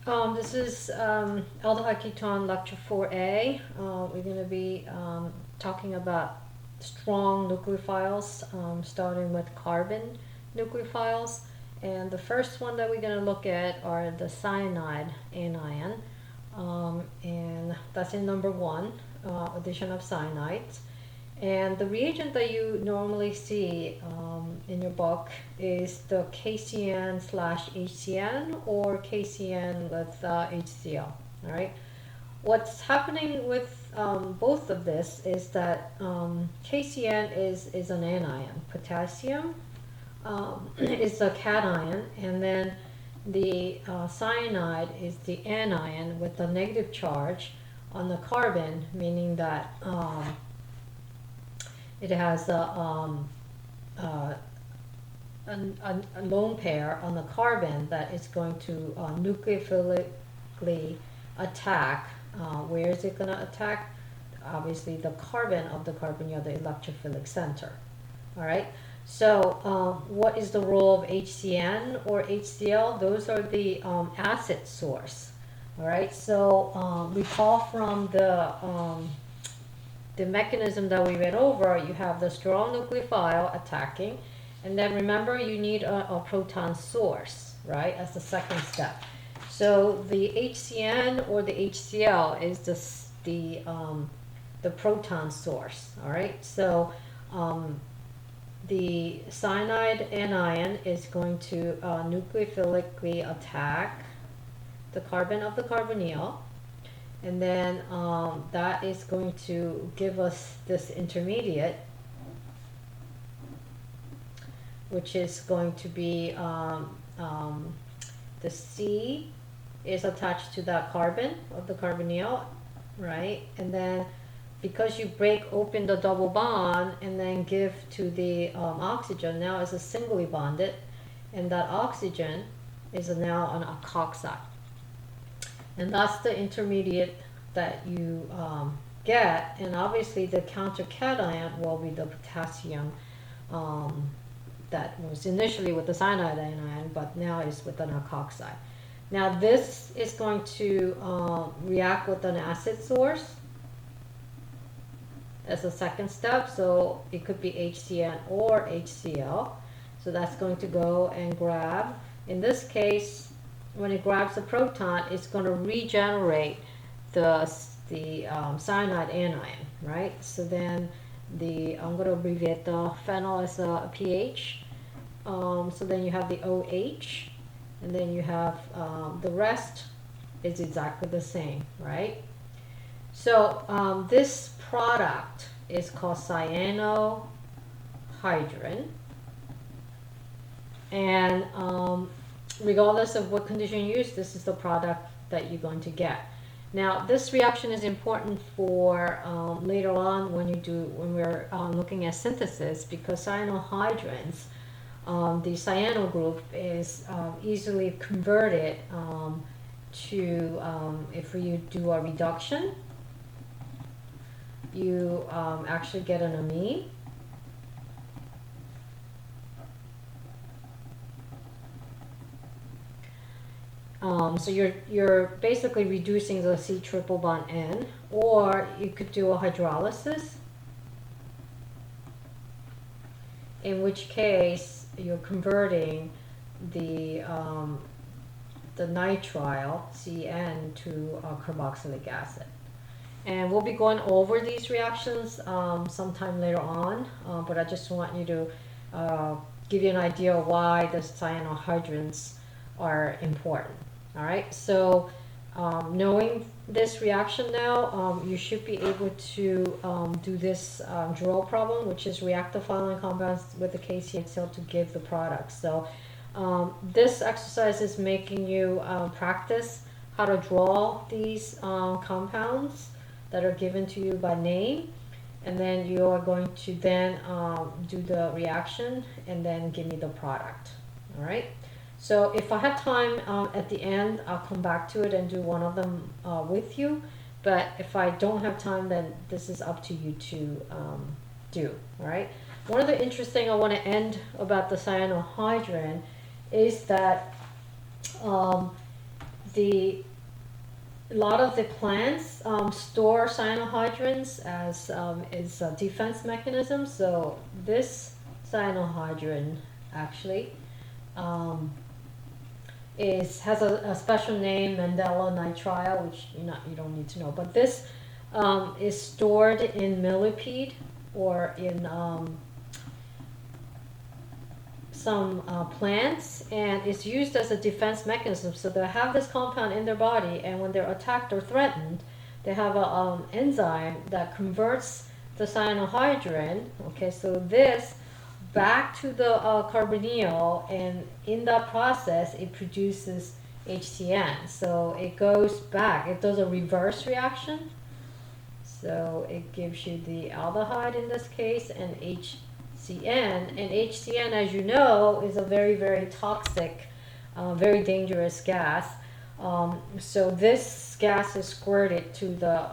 This is aldehyde ketone lecture 4A. We're going to be talking about strong nucleophiles, starting with carbon nucleophiles. And the first one that we're going to look at are the cyanide anion. And that's in number 1, addition of cyanides. And the reagent that you normally see in your book is the KCN/HCN or KCN with HCl. All right. What's happening with both of this is that KCN is an anion. Potassium is a cation, and then the cyanide is the anion with a negative charge on the carbon, meaning that it has a lone pair on the carbon that is going to nucleophilically attack. Where is it going to attack? Obviously the carbon of the carbonyl, the electrophilic center. All right. So what is the role of HCN or HCl? Those are the acid source. All right. So recall from the mechanism that we read over, you have the strong nucleophile attacking, and then remember you need a proton source, right, as the second step. So the HCN or the HCl is the proton source, all right? So the cyanide anion is going to nucleophilically attack the carbon of the carbonyl. And then that is going to give us this intermediate, which is going to be the C is attached to that carbon of the carbonyl, right? And then because you break open the double bond and then give to the oxygen, now it's a singly bonded, and that oxygen is now an alkoxide. And that's the intermediate that you get. And obviously the countercation will be the potassium that was initially with the cyanide anion, but now is with an alkoxide. Now this is going to react with an acid source as a second step. So it could be HCN or HCl. So that's going to go and grab, in this case, when it grabs the proton, it's going to regenerate the cyanide anion, right? So then I'm going to abbreviate the phenyl as a pH. So then you have the OH, and then you have the rest is exactly the same, right? So this product is called cyanohydrin, and regardless of what condition you use, this is the product that you're going to get. Now, this reaction is important for later on when we're looking at synthesis, because cyanohydrins, the cyano group is easily converted to, if you do a reduction, you actually get an amine. So you're basically reducing the C triple bond N, or you could do a hydrolysis, in which case you're converting the nitrile CN to carboxylic acid. And we'll be going over these reactions sometime later on, but I just want you to give you an idea of why the cyanohydrins are important. All right, so knowing this reaction now, you should be able to do this draw problem, which is react the following compounds with the KCl to give the product. So this exercise is making you practice how to draw these compounds that are given to you by name, and then you are going to then do the reaction and then give me the product. All right. So if I have time at the end, I'll come back to it and do one of them with you. But if I don't have time, then this is up to you to do. All right. One of the interesting I want to end about the cyanohydrin is that a lot of the plants store cyanohydrins as is a defense mechanism. So this cyanohydrin actually has a special name, Mandela nitrile, which you don't need to know. But this is stored in millipede or in some plants, and it's used as a defense mechanism. So they have this compound in their body, and when they're attacked or threatened, they have an enzyme that converts the cyanohydrin, okay, so this back to the carbonyl, and in that process it produces HCN. So it goes back, it does a reverse reaction. So it gives you the aldehyde in this case and HCN. And HCN, as you know, is a very, very toxic, very dangerous gas. So this gas is squirted to the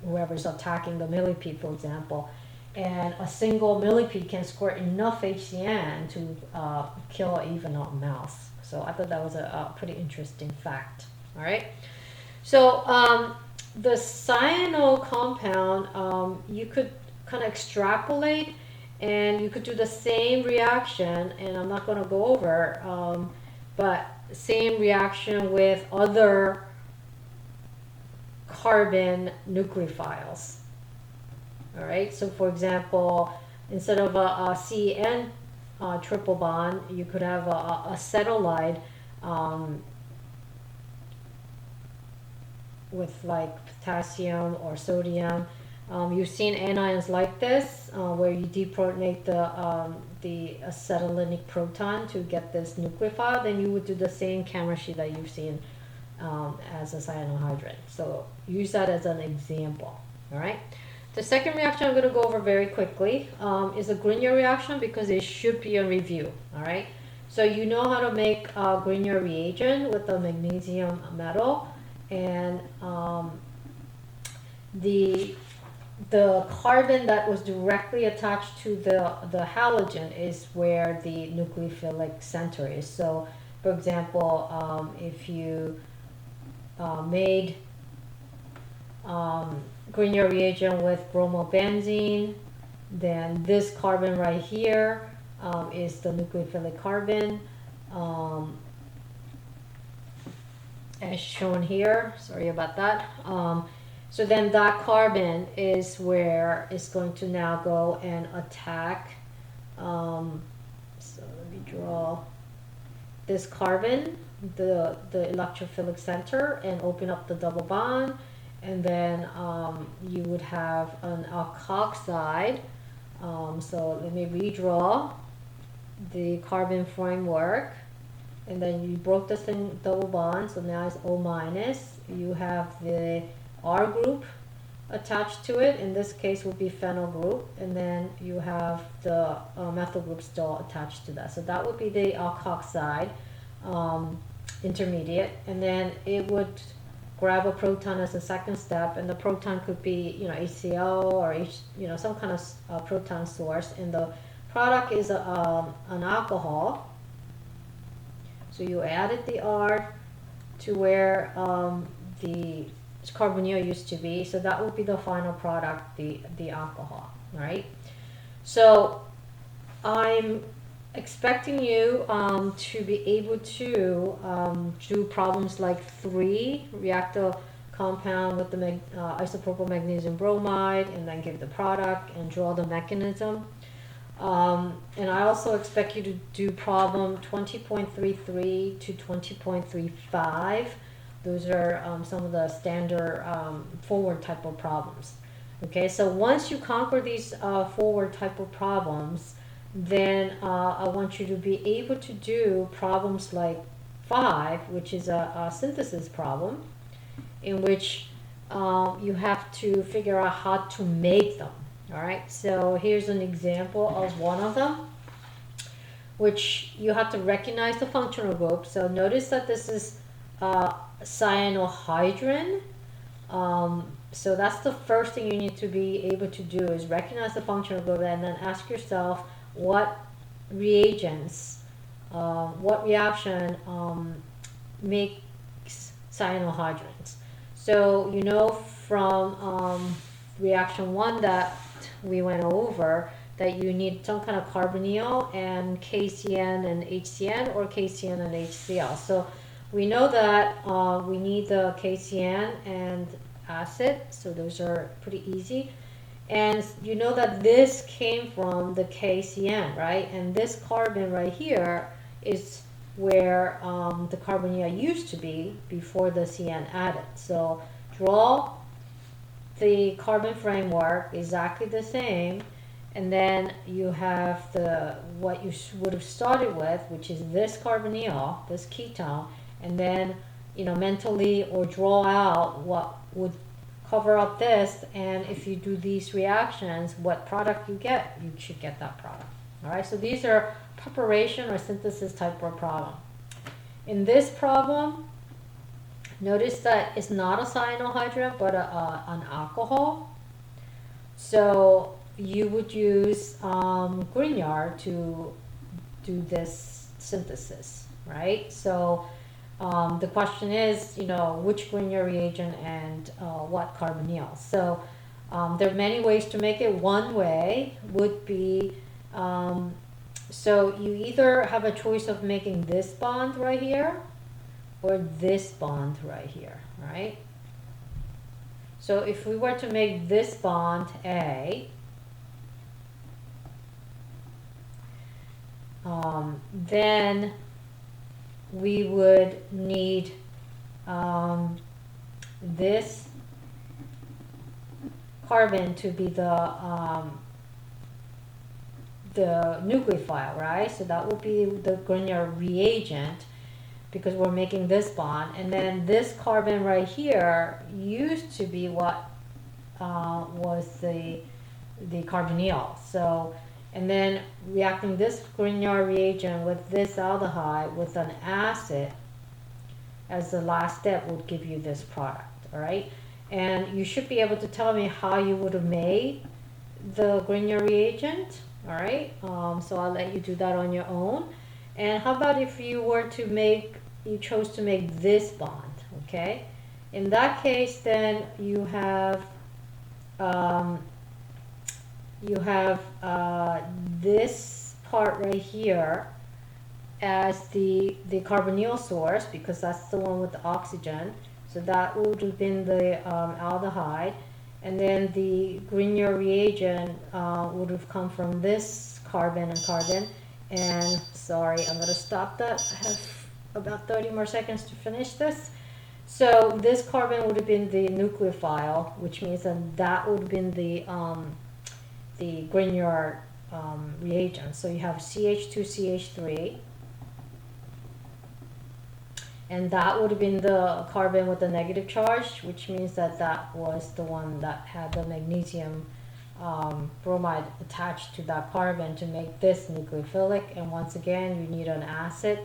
whoever's attacking the millipede, for example. And a single millipede can squirt enough HCN to kill even a mouse. So I thought that was a pretty interesting fact. All right. So the cyano compound, you could kind of extrapolate, and you could do the same reaction, and I'm not going to go over, but same reaction with other carbon nucleophiles. All right, so for example, instead of a CN triple bond, you could have a acetylide with like potassium or sodium. You've seen anions like this, where you deprotonate the acetylenic proton to get this nucleophile. Then you would do the same chemistry that you've seen as a cyanohydrin. So use that as an example. All right. The second reaction I'm going to go over very quickly is a Grignard reaction, because it should be a review. All right. So you know how to make a Grignard reagent with the magnesium metal, and the carbon that was directly attached to the halogen is where the nucleophilic center is. So, for example, if you made Grignard reagent with bromobenzene, then this carbon right here is the nucleophilic carbon, as shown here. Sorry about that. So then that carbon is where it's going to now go and attack. So let me draw this carbon, the electrophilic center, and open up the double bond. And then you would have an alkoxide. So let me redraw the carbon framework. And then you broke this thing double bond, so now it's O minus. You have the R group attached to it. In this case would be phenyl group, and then you have the methyl group still attached to that. So that would be the alkoxide intermediate, and then it would grab a proton as a second step, and the proton could be HCl or some kind of proton source, and the product is an alcohol. So you added the R to where the carbonyl used to be, so that would be the final product, the alcohol. All right. So I'm expecting you to be able to do problems like 3, react a compound with the isopropyl magnesium bromide, and then give the product and draw the mechanism. And I also expect you to do problem 20.33 to 20.35. Those are some of the standard forward type of problems. Okay, so once you conquer these forward type of problems, then I want you to be able to do problems like 5, which is a synthesis problem, in which you have to figure out how to make them. All right, so here's an example of one of them, which you have to recognize the functional group. So notice that this is cyanohydrin. So that's the first thing you need to be able to do, is recognize the functional group, and then ask yourself what reagents, what reaction makes cyanohydrins. So you know from reaction 1 that we went over that you need some kind of carbonyl and KCN and HCN, or KCN and HCl. So we know that we need the KCN and acid, so those are pretty easy. And you know that this came from the KCN, right? And this carbon right here is where the carbonyl used to be before the CN added. So draw the carbon framework exactly the same, and then you have the what you would have started with, which is this carbonyl, this ketone, and then mentally or draw out what would cover up this, and if you do these reactions, what product you get, you should get that product. All right, so these are preparation or synthesis type of problem. In this problem, notice that it's not a cyanohydrin but an alcohol. So you would use grignard to do this synthesis, right? So the question is, which grignard reagent and what carbonyl. So there are many ways to make it. One way would be, so you either have a choice of making this bond right here or this bond right here, right? So if we were to make this bond A, then we would need this carbon to be the nucleophile, right? So that would be the grignard reagent, because we're making this bond, and then this carbon right here used to be what was the carbonyl. So, and then reacting this grignard reagent with this aldehyde with an acid as the last step would give you this product. All right, and you should be able to tell me how you would have made the grignard reagent. All right, so I'll let you do that on your own. And how about if you were to you chose to make this bond, okay? In that case, then you have this part right here as the carbonyl source, because that's the one with the oxygen. So that would have been the aldehyde, and then the grignard reagent would have come from this carbon and carbon. And sorry, I'm going to stop that. I have about 30 more seconds to finish this. So this carbon would have been the nucleophile, which means that would have been the grignard reagent. So you have CH2CH3, and that would have been the carbon with the negative charge, which means that was the one that had the magnesium bromide attached to that carbon to make this nucleophilic. And once again, you need an acid,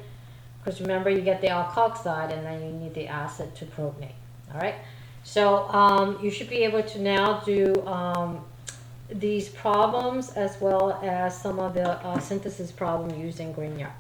because remember, you get the alkoxide and then you need the acid to protonate. All right, so you should be able to now do these problems as well as some of the synthesis problem using grignard.